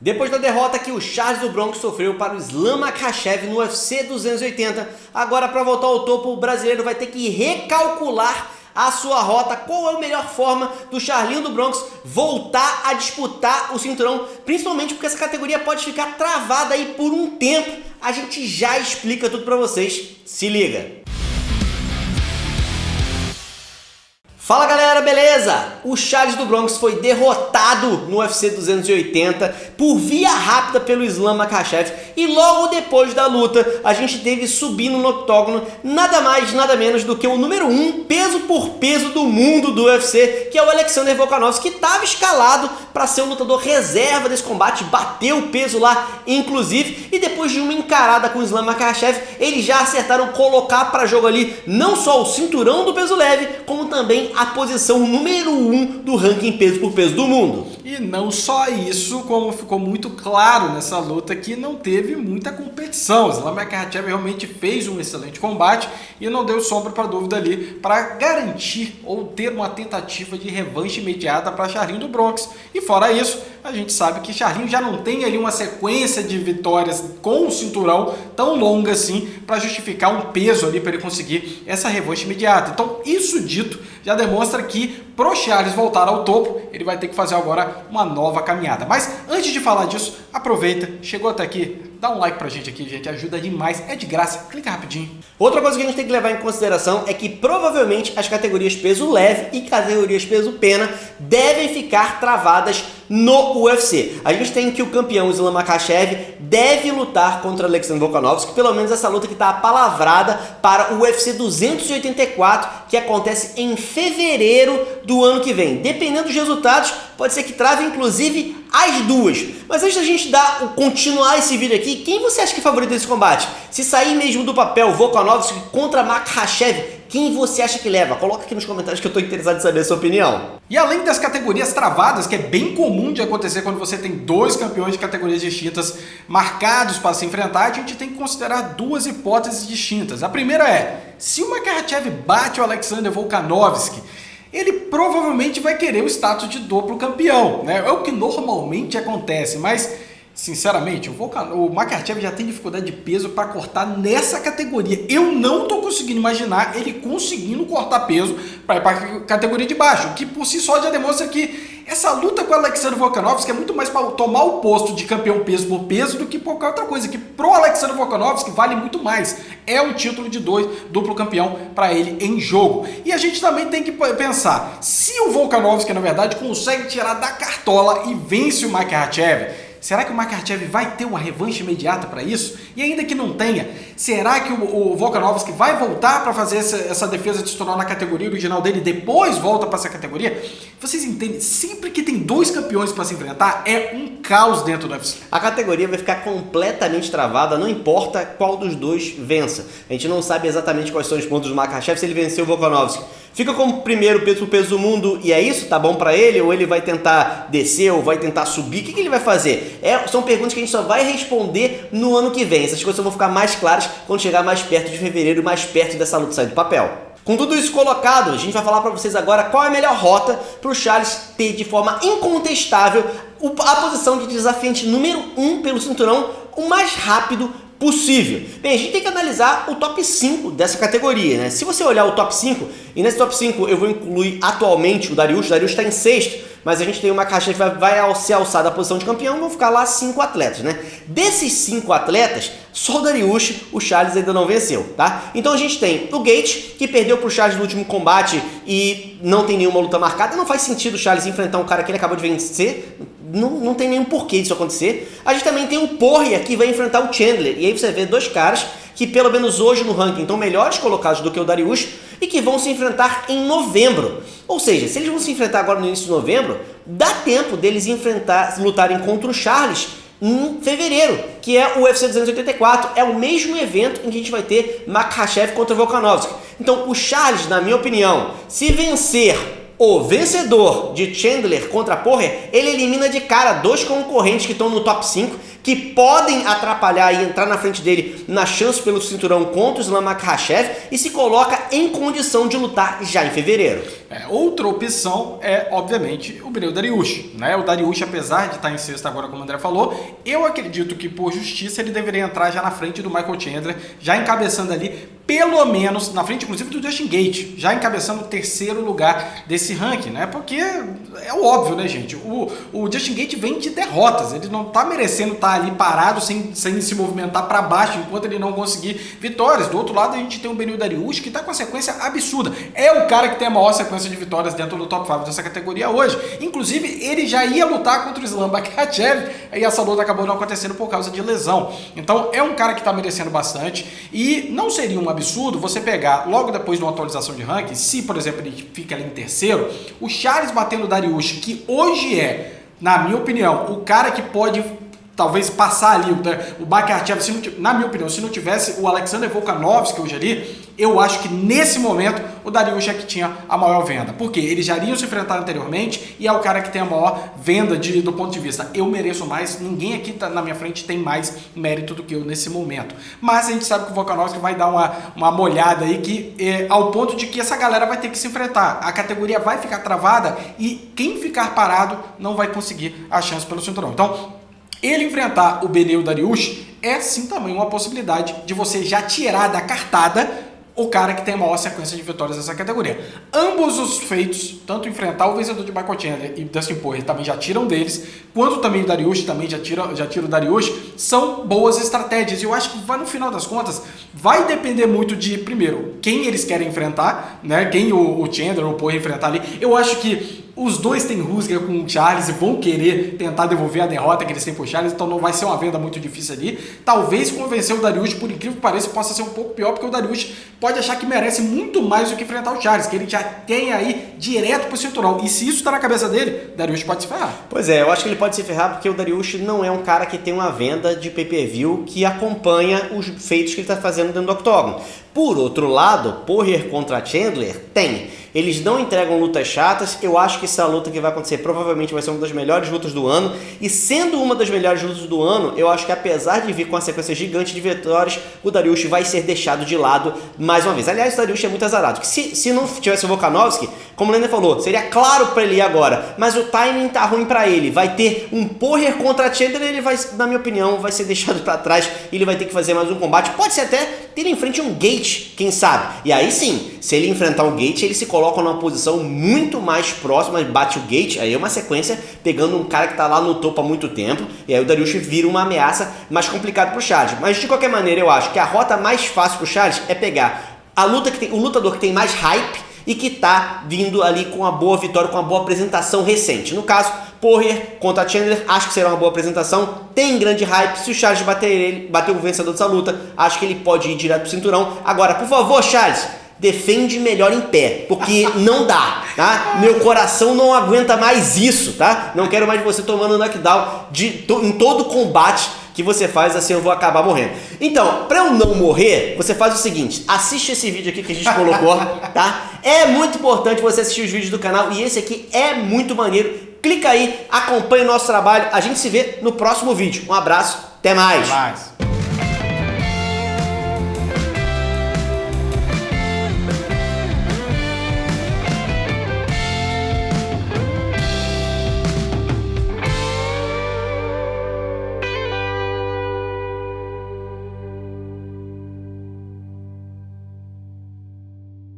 Depois da derrota que o Charles do Bronx sofreu para o Islam Makhachev no UFC 280, agora para voltar ao topo o brasileiro vai ter que recalcular a sua rota. Qual é a melhor forma do Charlinho do Bronx voltar a disputar o cinturão, principalmente porque essa categoria pode ficar travada aí por um tempo. A gente já explica tudo para vocês, se liga. Fala galera, beleza? O Charles do Bronx foi derrotado no UFC 280 por via rápida pelo Islam Makhachev e logo depois da luta a gente teve subindo no octógono nada mais, nada menos do que o número 1 peso por peso do mundo do UFC, que é o Alexander Volkanovski, que estava escalado para ser o lutador reserva desse combate, bateu o peso lá inclusive, e depois de uma encarada com o Islam Makhachev, eles já acertaram colocar para jogo ali não só o cinturão do peso leve, como também a posição número 1 do ranking peso por peso do mundo. E não só isso, como ficou muito claro nessa luta que não teve muita competição. Islam Makhachev realmente fez um excelente combate e não deu sombra para dúvida ali para garantir ou ter uma tentativa de revanche imediata para Charlinho do Bronx. E fora isso, a gente sabe que Charlinho já não tem ali uma sequência de vitórias com o cinturão tão longa assim para justificar um peso ali para ele conseguir essa revanche imediata. Então, isso dito, já demonstra que pro Charles voltar ao topo, ele vai ter que fazer agora uma nova caminhada. Mas antes de falar disso, aproveita, chegou até aqui, dá um like pra gente aqui, gente, ajuda demais, é de graça, clica rapidinho. Outra coisa que a gente tem que levar em consideração é que provavelmente as categorias peso leve e categorias peso pena devem ficar travadas no UFC. A gente tem que o campeão Islam Makhachev deve lutar contra Alexander Volkanovski, pelo menos essa luta que está apalavrada para o UFC 284, que acontece em fevereiro do ano que vem. Dependendo dos resultados, pode ser que trave inclusive as duas. Mas antes da gente continuar esse vídeo aqui, quem você acha que é favorito desse combate? Se sair mesmo do papel Volkanovski contra Makhachev, quem você acha que leva? Coloca aqui nos comentários que eu estou interessado em saber a sua opinião. E além das categorias travadas, que é bem comum de acontecer quando você tem dois campeões de categorias distintas marcados para se enfrentar, a gente tem que considerar duas hipóteses distintas. A primeira é, se o Makhachev bate o Alexander Volkanovski, ele provavelmente vai querer o status de duplo campeão, né? É o que normalmente acontece, mas sinceramente, o Makhachev já tem dificuldade de peso para cortar nessa categoria. Eu não estou conseguindo imaginar ele conseguindo cortar peso para ir para a categoria de baixo, o que por si só já demonstra que essa luta com o Alexander Volkanovski é muito mais para tomar o posto de campeão peso por peso do que qualquer outra coisa, que pro Alexander Volkanovski vale muito mais. É um título de duplo campeão para ele em jogo. E a gente também tem que pensar, se o Volkanovski na verdade consegue tirar da cartola e vence o Makhachev, será que o Makhachev vai ter uma revanche imediata para isso? E ainda que não tenha, será que o Volkanovski vai voltar para fazer essa defesa de se tornar na categoria original dele e depois volta para essa categoria? Vocês entendem? Sempre que tem dois campeões para se enfrentar, é um caos dentro do UFC. A categoria vai ficar completamente travada, não importa qual dos dois vença. A gente não sabe exatamente quais são os pontos do Makhachev se ele vencer o Volkanovski. Fica como primeiro peso por peso do mundo e é isso? Tá bom pra ele? Ou ele vai tentar descer ou vai tentar subir? O que ele vai fazer? São perguntas que a gente só vai responder no ano que vem. Essas coisas vão ficar mais claras quando chegar mais perto de fevereiro, mais perto dessa luta sair do papel. Com tudo isso colocado, a gente vai falar para vocês agora qual é a melhor rota para o Charles ter de forma incontestável a posição de desafiante número 1 pelo cinturão o mais rápido possível. Bem, a gente tem que analisar o top 5 dessa categoria, né? Se você olhar o top 5, e nesse top 5 eu vou incluir atualmente o Dariush está em sexto, mas a gente tem uma caixa que vai se alçar da posição de campeão, vão ficar lá 5 atletas, né? Desses 5 atletas, só o Dariush, o Charles ainda não venceu, tá? Então a gente tem o Gaethje, que perdeu pro Charles no último combate e não tem nenhuma luta marcada, não faz sentido o Charles enfrentar um cara que ele acabou de vencer, não tem nenhum porquê disso acontecer. A gente também tem o Poirier, que vai enfrentar o Chandler, e aí você vê dois caras que pelo menos hoje no ranking estão melhores colocados do que o Dariush e que vão se enfrentar em novembro. Ou seja, se eles vão se enfrentar agora no início de novembro, dá tempo deles lutarem contra o Charles em fevereiro, que é o UFC 284, é o mesmo evento em que a gente vai ter Makhachev contra Volkanovski. Então o Charles, na minha opinião, se vencer o vencedor de Chandler contra Poirier, ele elimina de cara dois concorrentes que estão no top 5, que podem atrapalhar e entrar na frente dele na chance pelo cinturão contra o Islam Makhachev e se coloca em condição de lutar já em fevereiro. Outra opção é, obviamente, o Beneil Dariush, né? O Dariush, apesar de estar em sexto agora, como o André falou, eu acredito que, por justiça, ele deveria entrar já na frente do Michael Chandler, já encabeçando ali, pelo menos, na frente, inclusive, do Justin Gaethje, já encabeçando o terceiro lugar desse ranking, né? Porque é o óbvio, né, gente? O Justin Gaethje vem de derrotas, ele não tá merecendo estar ali parado, sem se movimentar para baixo, enquanto ele não conseguir vitórias. Do outro lado, a gente tem o Beneil Dariush, que tá com a sequência absurda. É o cara que tem a maior sequência de vitórias dentro do top 5 dessa categoria hoje. Inclusive, ele já ia lutar contra o Islam Makhachev e essa luta acabou não acontecendo por causa de lesão. Então, é um cara que tá merecendo bastante e não seria um absurdo você pegar, logo depois de uma atualização de ranking, se, por exemplo, ele fica ali em terceiro, o Charles batendo o Dariush, que hoje é, na minha opinião, o cara que pode talvez passar ali o Makhachev, na minha opinião, se não tivesse o Alexander Volkanovski hoje ali, eu acho que nesse momento o Dariush é que tinha a maior venda, porque eles já iriam se enfrentar anteriormente e é o cara que tem a maior venda do ponto de vista, eu mereço mais, ninguém aqui na minha frente tem mais mérito do que eu nesse momento, mas a gente sabe que o Volkanovski vai dar uma molhada aí que ao ponto de que essa galera vai ter que se enfrentar, a categoria vai ficar travada e quem ficar parado não vai conseguir a chance pelo cinturão. Então, ele enfrentar o Beneil Dariush é sim também uma possibilidade de você já tirar da cartada o cara que tem a maior sequência de vitórias nessa categoria. Ambos os feitos, tanto enfrentar o vencedor de Michael Chandler e Dustin Poirier também já tiram deles, quanto também o Dariush também já tira o Dariush, são boas estratégias. E eu acho que no final das contas vai depender muito de, primeiro, quem eles querem enfrentar, né? Quem o Chandler ou o Poirier enfrentar ali. Eu acho que os dois têm rusga com o Charles e vão querer tentar devolver a derrota que eles têm pro Charles, então não vai ser uma venda muito difícil ali. Talvez convencer o Dariush, por incrível que pareça, possa ser um pouco pior, porque o Dariush pode achar que merece muito mais do que enfrentar o Charles, que ele já tem aí direto pro cinturão. E se isso tá na cabeça dele, o Dariush pode se ferrar. Pois é, eu acho que ele pode se ferrar porque o Dariush não é um cara que tem uma venda de pay-per-view que acompanha os feitos que ele tá fazendo dentro do octógono. Por outro lado, Poirier contra Chandler tem. Eles não entregam lutas chatas. Eu acho que essa luta que vai acontecer provavelmente vai ser uma das melhores lutas do ano. E sendo uma das melhores lutas do ano, eu acho que apesar de vir com uma sequência gigante de vitórias, o Dariush vai ser deixado de lado mais uma vez. Aliás, o Dariush é muito azarado. Que se não tivesse o Volkanovski, como o Lender falou, seria claro para ele ir agora. Mas o timing tá ruim para ele. Vai ter um Poirier contra Chandler e ele vai, na minha opinião, vai ser deixado para trás. Ele vai ter que fazer mais um combate. Pode ser até ter em frente um Gaethje, quem sabe. E aí sim, se ele enfrentar um Gaethje, ele se coloca numa posição muito mais próxima, bate o Gaethje, aí é uma sequência pegando um cara que tá lá no topo há muito tempo, e aí o Dariush vira uma ameaça mais complicada pro Charles. Mas de qualquer maneira, eu acho que a rota mais fácil pro Charles é pegar a luta que tem, o lutador que tem mais hype e que tá vindo ali com uma boa vitória, com uma boa apresentação recente. No caso, Poirier contra Chandler, acho que será uma boa apresentação, tem grande hype. Se o Charles bater o vencedor dessa luta, acho que ele pode ir direto pro cinturão. Agora, por favor, Charles, defende melhor em pé, porque não dá, tá? Meu coração não aguenta mais isso, tá? Não quero mais você tomando knockdown em todo combate que você faz, assim eu vou acabar morrendo. Então, pra eu não morrer, você faz o seguinte, assiste esse vídeo aqui que a gente colocou, tá? É muito importante você assistir os vídeos do canal e esse aqui é muito maneiro. Clica aí, acompanha o nosso trabalho, a gente se vê no próximo vídeo. Um abraço, até mais! Até mais.